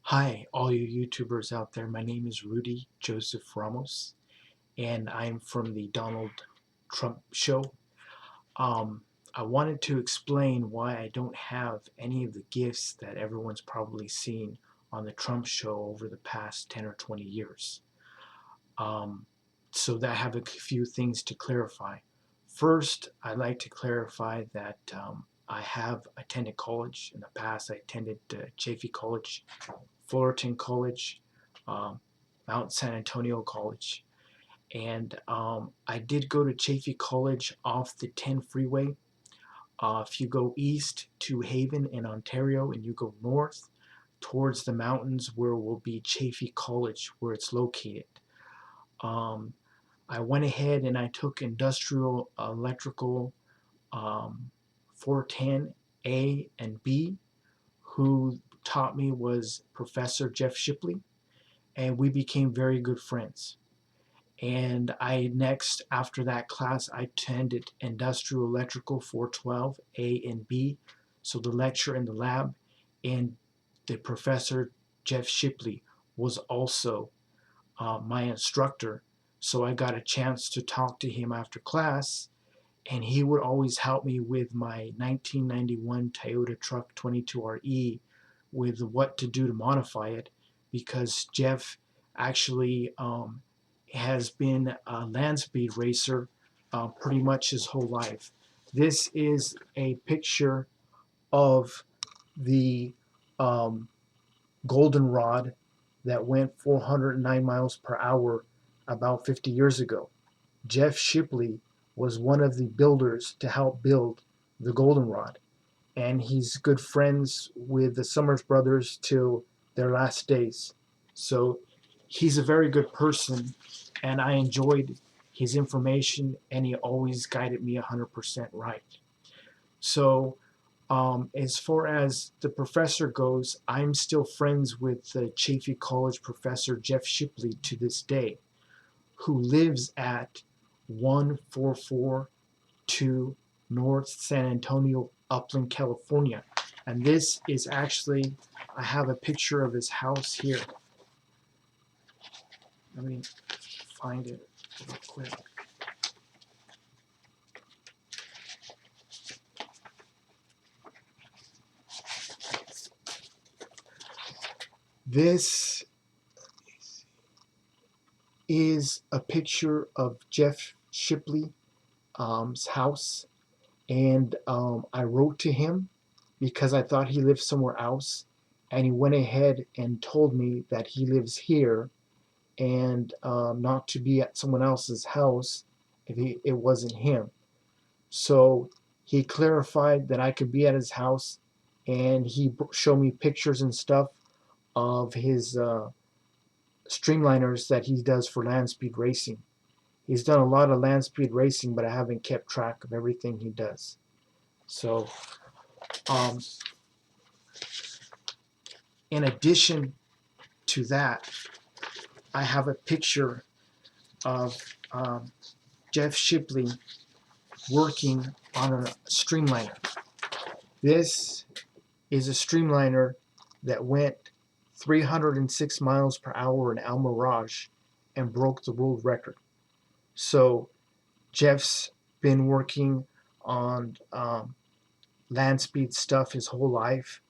Hi, all you YouTubers out there. My name is Rudy Joseph Ramos, and I'm from the Donald Trump Show. Um, I wanted to explain why I don't have any of the gifts that everyone's probably seen on the Trump Show over the past 10 or 20 years. Um, so that I have a few things to clarify. First, I'd like to clarify that I have attended college. In the past, I attended Chaffey College, Fullerton College, um, Mount San Antonio College. And I did go to Chaffey College off the 10 freeway. If you go east to Haven in Ontario and you go north towards the mountains where will be Chaffey College, where it's located. Um, I went ahead and I took industrial electrical, 410 A and B. Who taught me was Professor Jeff Shipley, and we became very good friends. And I next, after that class, I attended Industrial Electrical 412 A and B. So the lecture in the lab, and the Professor Jeff Shipley was also my instructor. So I got a chance to talk to him after class, and he would always help me with my 1991 Toyota Truck 22RE with what to do to modify it, because Jeff actually has been a land speed racer pretty much his whole life. This is a picture of the um, goldenrod that went 409 miles per hour about 50 years ago. Jeff Shipley was one of the builders to help build the goldenrod, and he's good friends with the Summers brothers till their last days. So he's a very good person, and I enjoyed his information, and he always guided me 100% right. So as far as the professor goes, I'm still friends with the Chaffey College professor Jeff Shipley to this day, who lives at 1442 North San Antonio, Upland, California. And this is actually, I have a picture of his house here. Let me find it real quick. This is a picture of Jeff Shipley's house, and I wrote to him because I thought he lived somewhere else, and he went ahead and told me that he lives here, and not to be at someone else's house if it wasn't him. So he clarified that I could be at his house, and he showed me pictures and stuff of his streamliners that he does for land speed racing. He's done a lot of land speed racing, but I haven't kept track of everything he does. So um, in addition to that, I have a picture of Jeff Shipley working on a streamliner. This is a streamliner that went 306 miles per hour in El Mirage and broke the world record. So Jeff's been working on land speed stuff his whole life,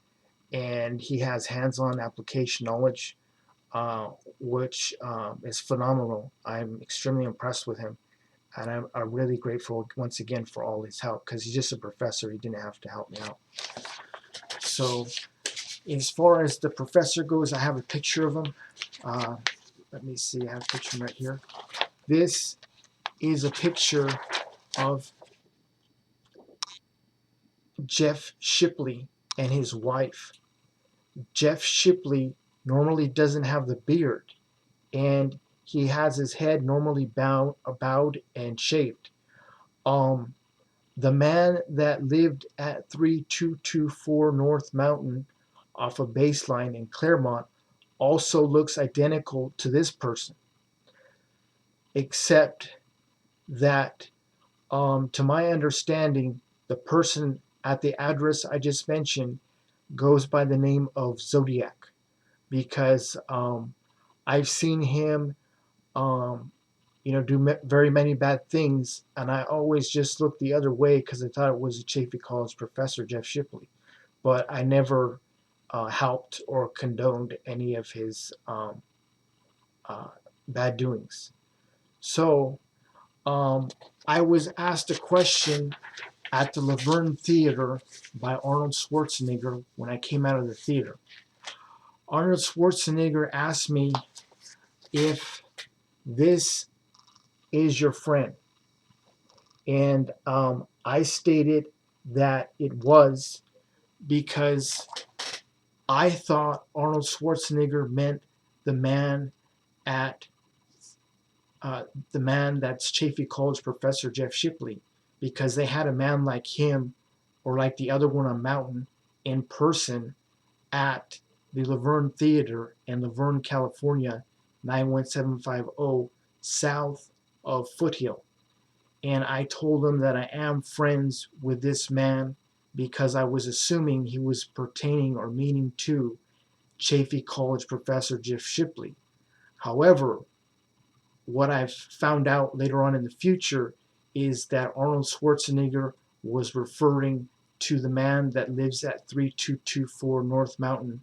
and he has hands-on application knowledge, which is phenomenal. I'm extremely impressed with him, and I'm really grateful once again for all his help, because he's just a professor. He didn't have to help me out. So as far as the professor goes, I have a picture of him. Let me see, I have a picture right here. This is a picture of Jeff Shipley and his wife. Jeff Shipley normally doesn't have the beard, and he has his head normally bowed and shaved. The man that lived at 3224 North Mountain off of Baseline in Claremont also looks identical to this person, except that, to my understanding, the person at the address I just mentioned goes by the name of Zodiac, because I've seen him, um, do very many bad things, and I always just looked the other way because I thought it was a Chaffey College professor, Jeff Shipley. But I never helped or condoned any of his uh, bad doings. So um, I was asked a question at the Laverne Theater by Arnold Schwarzenegger when I came out of the theater. Arnold Schwarzenegger asked me if this is your friend. And I stated that it was, because I thought Arnold Schwarzenegger meant the man at the man that's Chaffey College professor Jeff Shipley, because they had a man like him or like the other one on Mountain in person at the Laverne Theater in Laverne, California, 91750, south of Foothill. And I told him that I am friends with this man because I was assuming he was pertaining or meaning to Chaffey College professor Jeff Shipley. However, what I've found out later on in the future is that Arnold Schwarzenegger was referring to the man that lives at 3224 North Mountain,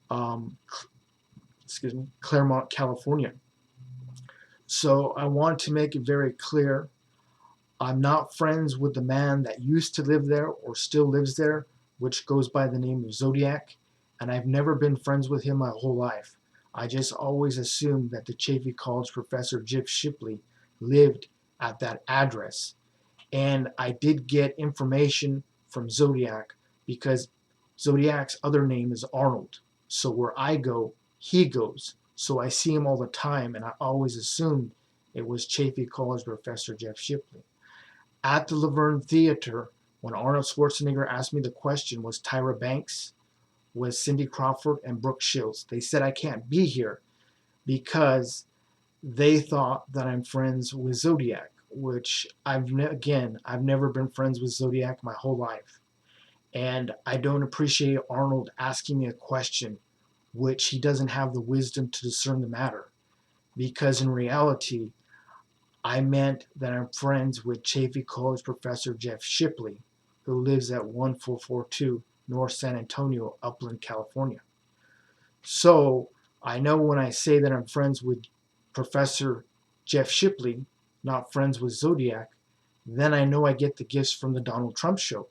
um, Claremont, California. So I want to make it very clear, I'm not friends with the man that used to live there or still lives there, which goes by the name of Zodiac, and I've never been friends with him my whole life. I just always assumed that the Chaffey College professor Jeff Shipley lived at that address. And I did get information from Zodiac because Zodiac's other name is Arnold. So where I go, he goes. So I see him all the time, and I always assumed it was Chaffey College professor Jeff Shipley. At the Laverne Theater, when Arnold Schwarzenegger asked me the question, was Tyra Banks, was Cindy Crawford, and Brooke Shields. They said I can't be here because they thought that I'm friends with Zodiac, which I've never been friends with Zodiac my whole life. And I don't appreciate Arnold asking me a question which he doesn't have the wisdom to discern the matter. Because in reality, I meant that I'm friends with Chaffey College professor Jeff Shipley, who lives at 1442 North San Antonio, Upland, California. So I know when I say that I'm friends with Professor Jeff Shipley, not friends with Zodiac, then I know I get the gifts from the Donald Trump show.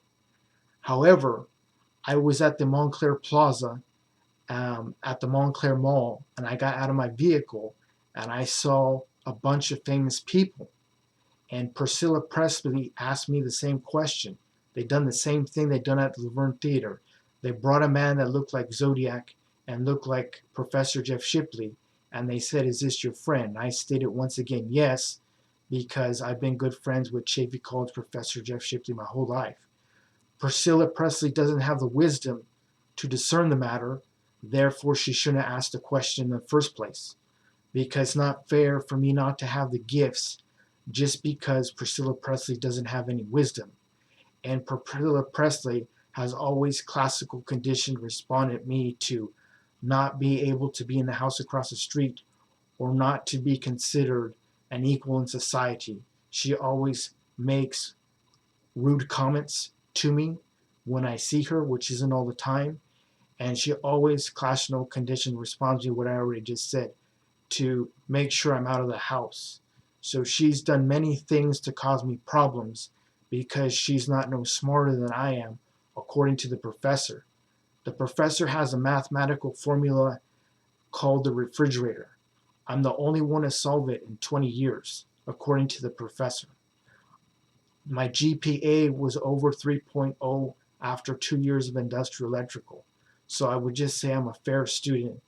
However, I was at the Montclair Plaza at the Montclair Mall, and I got out of my vehicle and I saw a bunch of famous people. And Priscilla Presley asked me the same question. They done the same thing they done at the Laverne Theater. They brought a man that looked like Zodiac and looked like Professor Jeff Shipley, and they said, "Is this your friend?" I stated once again, yes, because I've been good friends with Chaffey College Professor Jeff Shipley my whole life. Priscilla Presley doesn't have the wisdom to discern the matter, therefore she shouldn't have asked the question in the first place. Because it's not fair for me not to have the gifts just because Priscilla Presley doesn't have any wisdom. And Priscilla Presley has always classical conditioned responded me to not be able to be in the house across the street or not to be considered an equal in society. She always makes rude comments to me when I see her, which isn't all the time. And she always classical conditioned responds to what I already just said, to make sure I'm out of the house. So she's done many things to cause me problems because she's not no smarter than I am, according to the professor. The professor has a mathematical formula called the refrigerator. I'm the only one to solve it in 20 years, according to the professor. My GPA was over 3.0 after 2 years of industrial electrical. So I would just say I'm a fair student,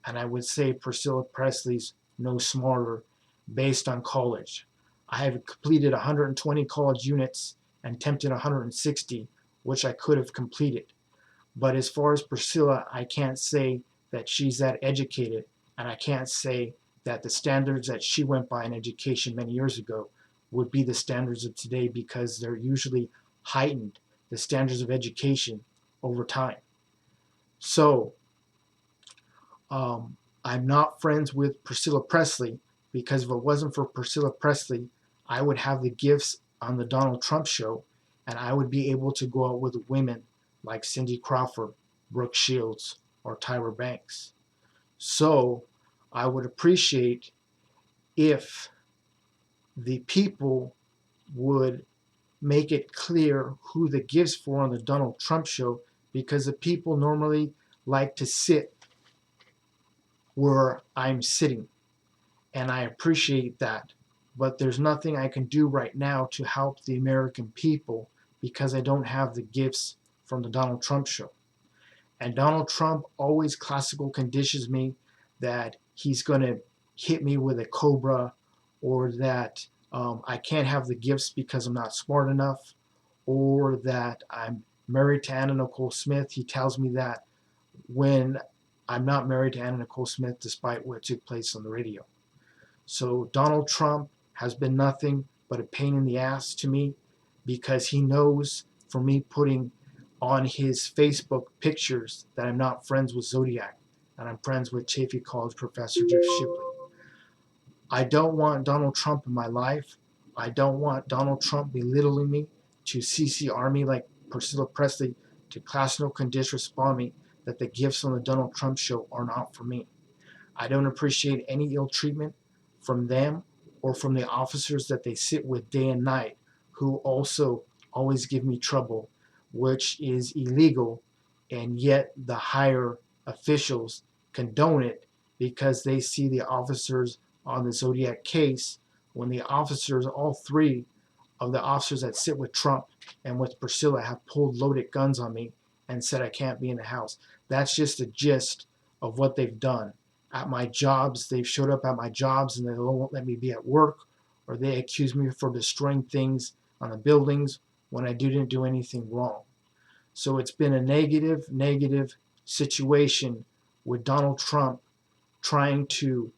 and I would say Priscilla Presley's no smarter based on college. I have completed 120 college units and attempted 160, which I could have completed. But as far as Priscilla, I can't say that she's that educated, and I can't say that the standards that she went by in education many years ago would be the standards of today, because they're usually heightened, the standards of education, over time. So I'm not friends with Priscilla Presley, because if it wasn't for Priscilla Presley, I would have the gifts on the Donald Trump show, and I would be able to go out with women like Cindy Crawford, Brooke Shields, or Tyra Banks. So I would appreciate if the people would make it clear who the gifts for on the Donald Trump show, because the people normally like to sit where I'm sitting, and I appreciate that. But there's nothing I can do right now to help the American people because I don't have the gifts from the Donald Trump show. And Donald Trump always classical conditions me that he's going to hit me with a cobra, or that I can't have the gifts because I'm not smart enough, or that I'm married to Anna Nicole Smith. He tells me that when I'm not married to Anna Nicole Smith, despite what took place on the radio. So Donald Trump has been nothing but a pain in the ass to me, because he knows from me putting on his Facebook pictures that I'm not friends with Zodiac, and I'm friends with Chaffey College Professor Jeff Shipley. I don't want Donald Trump in my life. I don't want Donald Trump belittling me, to CCR me like Priscilla Presley, to class no can disrespect me that the gifts on the Donald Trump show are not for me. I don't appreciate any ill treatment from them or from the officers that they sit with day and night, who also always give me trouble, which is illegal, and yet the higher officials condone it because they see the officers on the Zodiac case, when the officers, all three of the officers that sit with Trump and with Priscilla, have pulled loaded guns on me and said I can't be in the house. That's just a gist of what they've done. At my jobs, they've showed up at my jobs and they won't let me be at work, or they accuse me for destroying things on the buildings when I didn't do anything wrong. So it's been a negative situation with Donald Trump trying to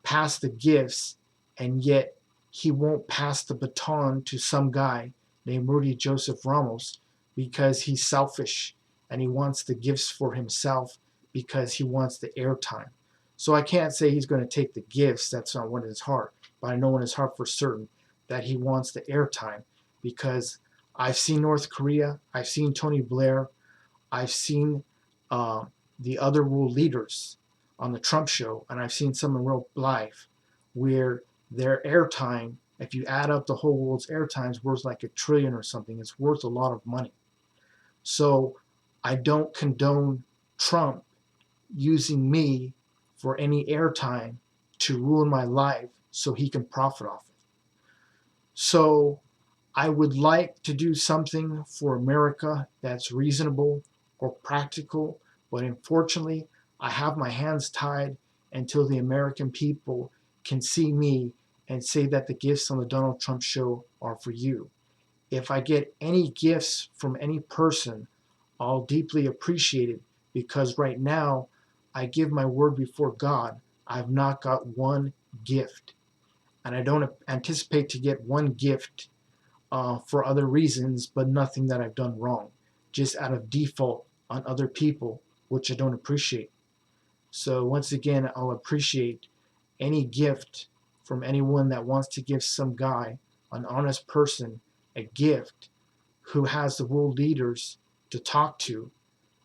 pass the gifts, and yet he won't pass the baton to some guy named Rudy Joseph Ramos, because he's selfish and he wants the gifts for himself because he wants the airtime. So I can't say he's going to take the gifts. That's not what in his heart. But I know in his heart for certain that he wants the airtime, because I've seen North Korea, I've seen Tony Blair, I've seen the other world leaders on the Trump show, and I've seen some in real life where their airtime, if you add up the whole world's airtime, is worth like $1 trillion or something. It's worth a lot of money. So I don't condone Trump using me for any airtime to ruin my life so he can profit off it. So I would like to do something for America that's reasonable or practical, but unfortunately, I have my hands tied until the American people can see me and say that the gifts on the Donald Trump show are for you. If I get any gifts from any person, I'll deeply appreciate it, because right now, I give my word before God, I've not got one gift. And I don't anticipate to get one gift for other reasons, but nothing that I've done wrong, just out of default on other people, which I don't appreciate. So once again, I'll appreciate any gift from anyone that wants to give some guy, an honest person, a gift, who has the world leaders to talk to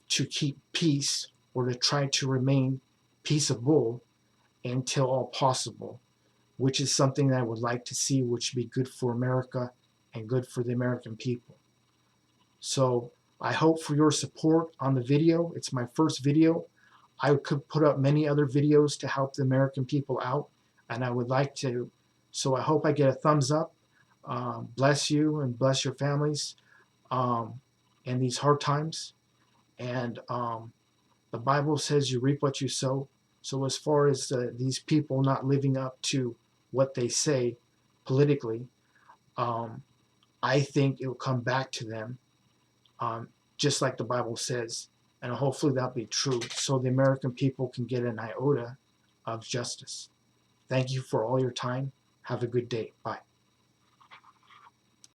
keep peace, or to try to remain peaceable until all possible, which is something that I would like to see, which would be good for America and good for the American people. So I hope for your support on the video. It's my first video. I could put up many other videos to help the American people out, and I would like to. So I hope I get a thumbs up. Bless you and bless your families in these hard times. And the Bible says you reap what you sow. So as far as these people not living up to what they say politically, I think it will come back to them, just like the Bible says. And hopefully that'll be true, so the American people can get an iota of justice. Thank you for all your time. Have a good day. Bye.